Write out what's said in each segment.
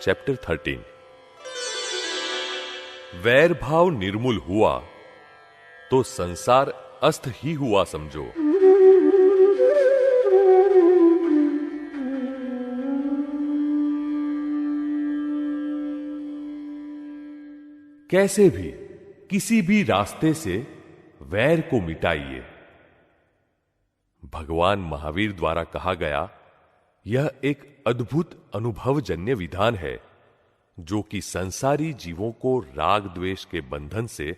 Chapter 13। वैर भाव निर्मूल हुआ तो संसार अस्त ही हुआ समझो। कैसे भी किसी भी रास्ते से वैर को मिटाइए। भगवान महावीर द्वारा कहा गया यह एक अद्भुत अनुभवजन्य विधान है जो कि संसारी जीवों को राग द्वेष के बंधन से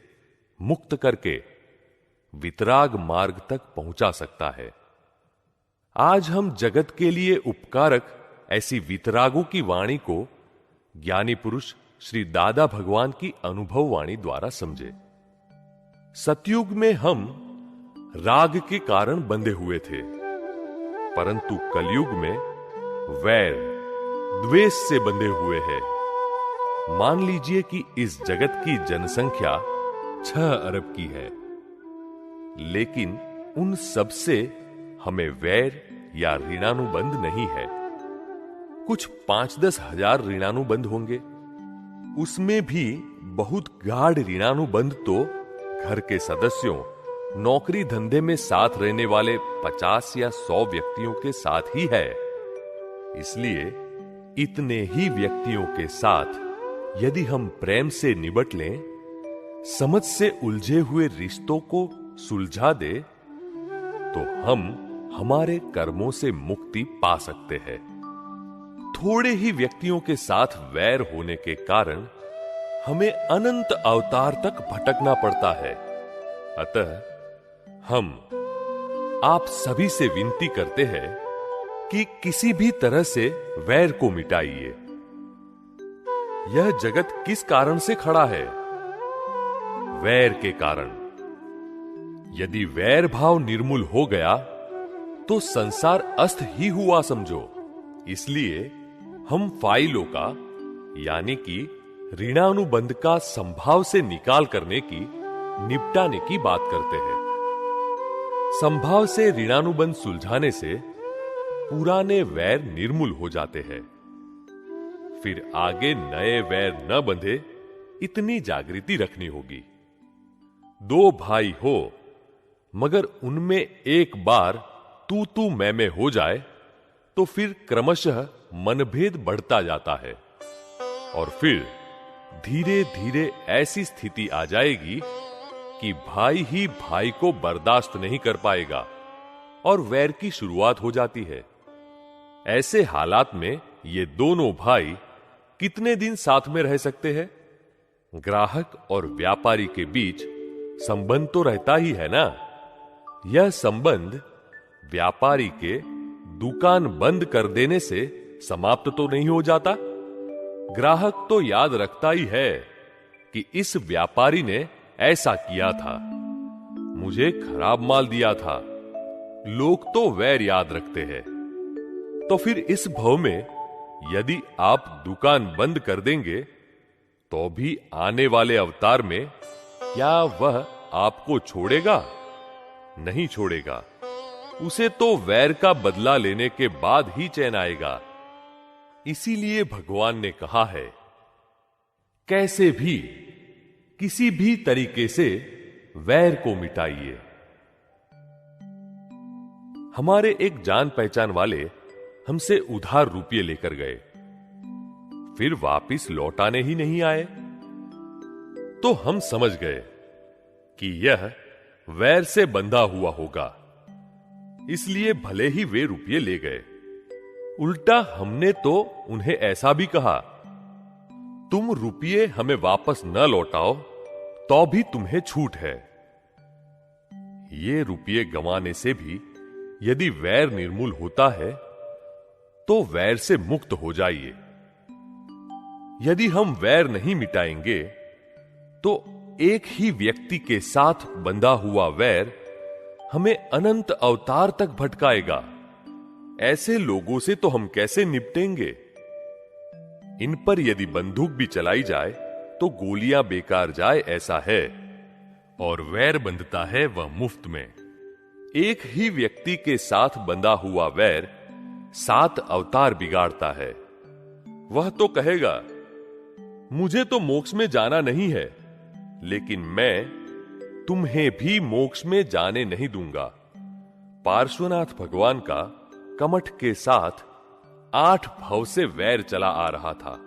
मुक्त करके वितराग मार्ग तक पहुंचा सकता है। आज हम जगत के लिए उपकारक ऐसी वितरागों की वाणी को ज्ञानी पुरुष श्री दादा भगवान की अनुभव वाणी द्वारा समझे। सतयुग में हम राग के कारण बंधे हुए थे, परंतु कलयुग में वैर द्वेष से बंधे हुए हैं। मान लीजिए कि इस जगत की जनसंख्या 6 अरब की है, लेकिन उन सब से हमें वैर या ऋणानुबंध नहीं है। कुछ 5-10 हजार ऋणानुबंध होंगे, उसमें भी बहुत गाढ़ ऋणानुबंध तो घर के सदस्यों, नौकरी धंधे में साथ रहने वाले 50 या 100 व्यक्तियों के साथ ही है। इसलिए इतने ही व्यक्तियों के साथ यदि हम प्रेम से निबट लें, समझ से उलझे हुए रिश्तों को सुलझा दे, तो हम हमारे कर्मों से मुक्ति पा सकते हैं। थोड़े ही व्यक्तियों के साथ वैर होने के कारण हमें अनंत अवतार तक भटकना पड़ता है। अतः हम आप सभी से विनती करते हैं कि किसी भी तरह से वैर को मिटाइए। यह जगत किस कारण से खड़ा है? वैर के कारण। यदि वैर भाव निर्मूल हो गया तो संसार अस्त ही हुआ समझो। इसलिए हम फाइलों का यानी कि ऋणानुबंध का संभाव से निकाल करने की, निपटाने की बात करते हैं। संभाव से ऋणानुबंध सुलझाने से पुराने वैर निर्मूल हो जाते हैं। फिर आगे नए वैर न बंधे, इतनी जागृति रखनी होगी। 2 भाई हो मगर उनमें एक बार तू मैं हो जाए तो फिर क्रमशः मनभेद बढ़ता जाता है और फिर धीरे धीरे ऐसी स्थिति आ जाएगी कि भाई ही भाई को बर्दाश्त नहीं कर पाएगा और वैर की शुरुआत हो जाती है। ऐसे हालात में ये दोनों भाई कितने दिन साथ में रह सकते हैं? ग्राहक और व्यापारी के बीच संबंध तो रहता ही है ना। यह संबंध व्यापारी के दुकान बंद कर देने से समाप्त तो नहीं हो जाता। ग्राहक तो याद रखता ही है कि इस व्यापारी ने ऐसा किया था, मुझे खराब माल दिया था। लोग तो वैर याद रखते हैं। तो फिर इस भव में यदि आप दुकान बंद कर देंगे तो भी आने वाले अवतार में क्या वह आपको छोड़ेगा? नहीं छोड़ेगा। उसे तो वैर का बदला लेने के बाद ही चैन आएगा। इसीलिए भगवान ने कहा है, कैसे भी किसी भी तरीके से वैर को मिटाइए। हमारे एक जान पहचान वाले हमसे उधार रुपये लेकर गए, फिर वापिस लौटाने ही नहीं आए। तो हम समझ गए कि यह वैर से बंधा हुआ होगा, इसलिए भले ही वे रुपये ले गए। उल्टा हमने तो उन्हें ऐसा भी कहा, तुम रुपये हमें वापस न लौटाओ तो भी तुम्हें छूट है। ये रुपये गंवाने से भी यदि वैर निर्मूल होता है तो वैर से मुक्त हो जाइए। यदि हम वैर नहीं मिटाएंगे तो एक ही व्यक्ति के साथ बंधा हुआ वैर हमें अनंत अवतार तक भटकाएगा। ऐसे लोगों से तो हम कैसे निपटेंगे? इन पर यदि बंदूक भी चलाई जाए तो गोलियां बेकार जाए ऐसा है, और वैर बंधता है वह मुफ्त में। एक ही व्यक्ति के साथ बंधा हुआ वैर 7 अवतार बिगाड़ता है। वह तो कहेगा, मुझे तो मोक्ष में जाना नहीं है, लेकिन मैं तुम्हें भी मोक्ष में जाने नहीं दूंगा। पार्श्वनाथ भगवान का कमठ के साथ 8 भव से वैर चला आ रहा था।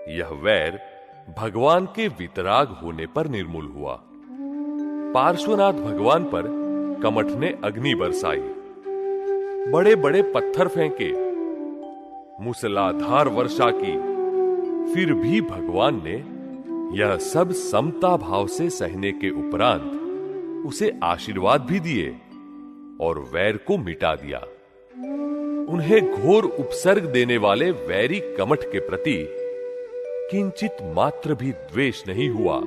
यह वैर भगवान के वितराग होने पर निर्मूल हुआ। पार्श्वनाथ भगवान पर कमठ ने अग्नि बरसाई, बड़े बड़े पत्थर फेंके, मूसलाधार वर्षा की, फिर भी भगवान ने यह सब समता भाव से सहने के उपरांत उसे आशीर्वाद भी दिए और वैर को मिटा दिया। उन्हें घोर उपसर्ग देने वाले वैरी कमठ के प्रति किंचित मात्र भी द्वेष नहीं हुआ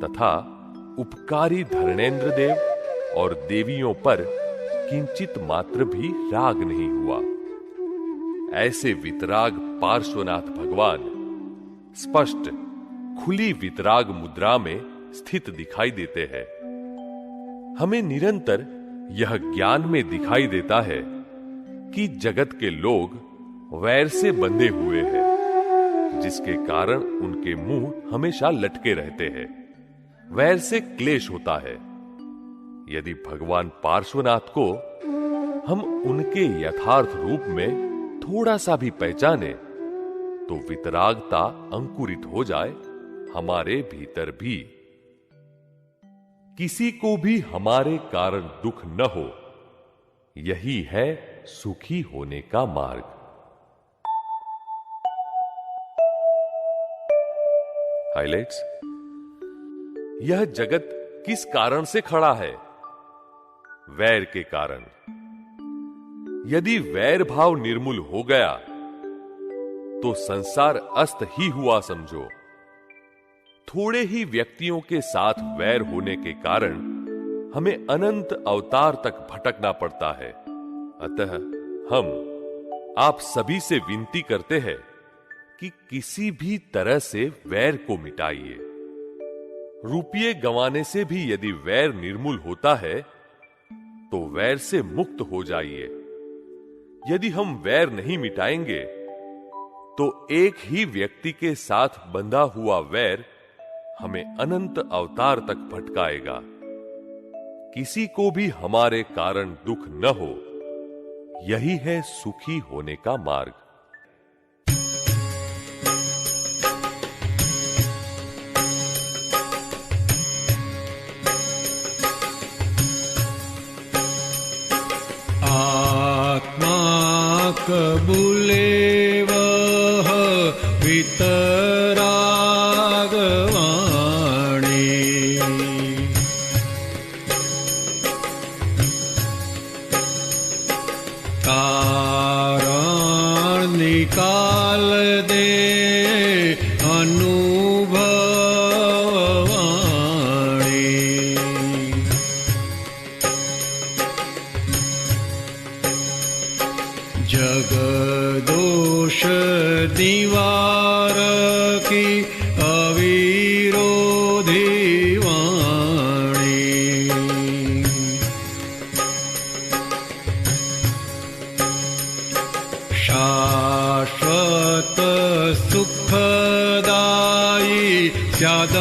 तथा उपकारी धर्मेंद्र देव और देवियों पर किंचित मात्र भी राग नहीं हुआ। ऐसे वितराग पार्श्वनाथ भगवान स्पष्ट खुली वितराग मुद्रा में स्थित दिखाई देते हैं। हमें निरंतर यह ज्ञान में दिखाई देता है कि जगत के लोग वैर से बंधे हुए हैं, जिसके कारण उनके मुंह हमेशा लटके रहते हैं। वैर से क्लेश होता है। यदि भगवान पार्श्वनाथ को हम उनके यथार्थ रूप में थोड़ा सा भी पहचाने तो वितरागता अंकुरित हो जाए हमारे भीतर भी। किसी को भी हमारे कारण दुख न हो, यही है सुखी होने का मार्ग। हाइलाइट्स। यह जगत किस कारण से खड़ा है? वैर के कारण। यदि वैर भाव निर्मूल हो गया तो संसार अस्त ही हुआ समझो। थोड़े ही व्यक्तियों के साथ वैर होने के कारण हमें अनंत अवतार तक भटकना पड़ता है। अतः हम आप सभी से विनती करते हैं कि किसी भी तरह से वैर को मिटाइए। रुपये गंवाने से भी यदि वैर निर्मूल होता है तो वैर से मुक्त हो जाइए। यदि हम वैर नहीं मिटाएंगे तो एक ही व्यक्ति के साथ बंधा हुआ वैर हमें अनंत अवतार तक भटकाएगा। किसी को भी हमारे कारण दुख न हो, यही है सुखी होने का मार्ग। आत्मा कबूले वह वितरागवाणी, कारण निकाल दे जगदोष निवारकी अविरोधी वाणी। शाश्वत सुखदायी स्याद